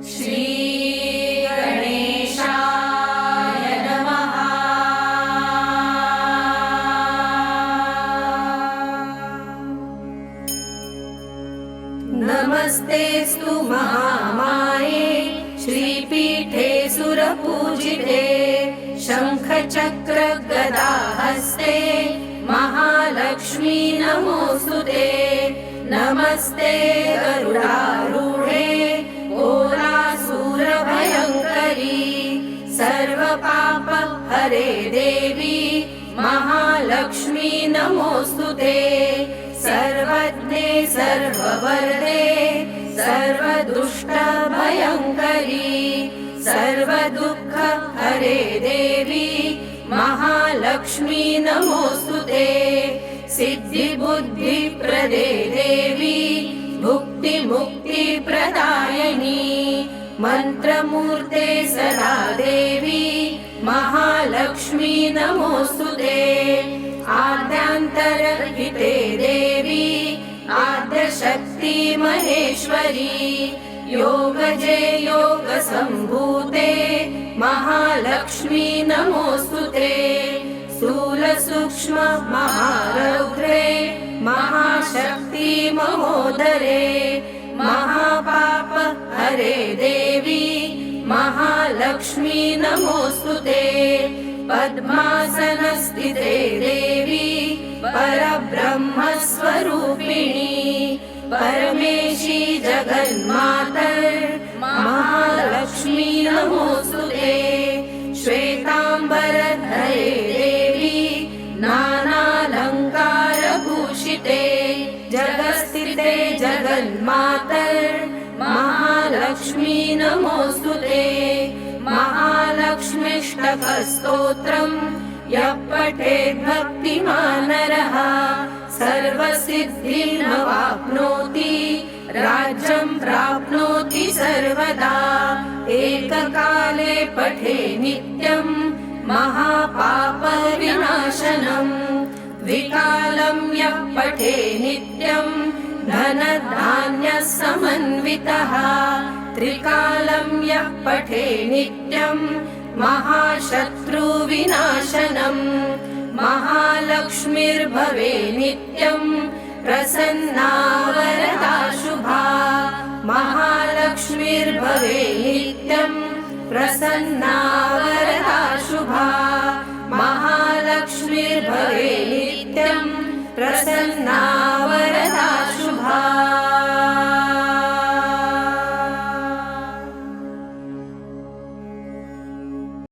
श्रीगणेशाय नमः। नमस्तेस्तु महामाये श्रीपीठे सुरपूजिते शङ्खचक्रगदाहस्ते महालक्ष्मी नमोऽस्तुते। नमस्ते गरुडारूढे घोरासुरभयङ्करी सर्वपापहरे देवी महालक्ष्मी नमोऽस्तुते। सर्वज्ञे सर्ववरदे सर्वदुष्टभयङ्करी सर्वदुःखहरे देवी महालक्ष्मी नमोऽस्तुते। सिद्धिबुद्धिप्रदे देवी भुक्तिमुक्तिप्रदायिनी मन्त्रमूर्ते सदा देवी महालक्ष्मी नमोऽस्तुते। आद्यान्तरहिते देवी आद्यशक्ति महेश्वरी योगजे योगसम्भूते महालक्ष्मी नमोऽस्तुते। स्थूलसूक्ष्म महारौद्रे महाशक्ति महोदरे महापापहरे देवी महालक्ष्मी नमोऽस्तुते। पद्मासनस्थिते देवी परब्रह्मस्वरूपिणी परमेशी जगन्मातर् महालक्ष्मी नमोऽस्तुते। श्वेताम्बरधरे देवी नानालङ्कारभूषिते जगत्स्थिते जगन्मातर् महालक्ष्मी नमोऽस्तुते। महालक्ष्मीष्टकस्तोत्रम् यः पठेत् भक्तिमान् नरः सर्वसिद्धिमवाप्नोति राज्यं प्राप्नोति सर्वदा। एककाले पठे नित्यं महापापविनाशनम् द्विकालं यः पठे नित्यं धनधान्यसमन्वितः त्रिकालं यः पठे नित्यं महाशत्रुविनाशनम् महालक्ष्मीर्भवे नित्यं प्रसन्ना वरदा शुभा महालक्ष्मीर्भवे नित्यं प्रसन्ना वरदा शुभा महालक्ष्मीर्भवे नित्यं प्रसन्ना वरदा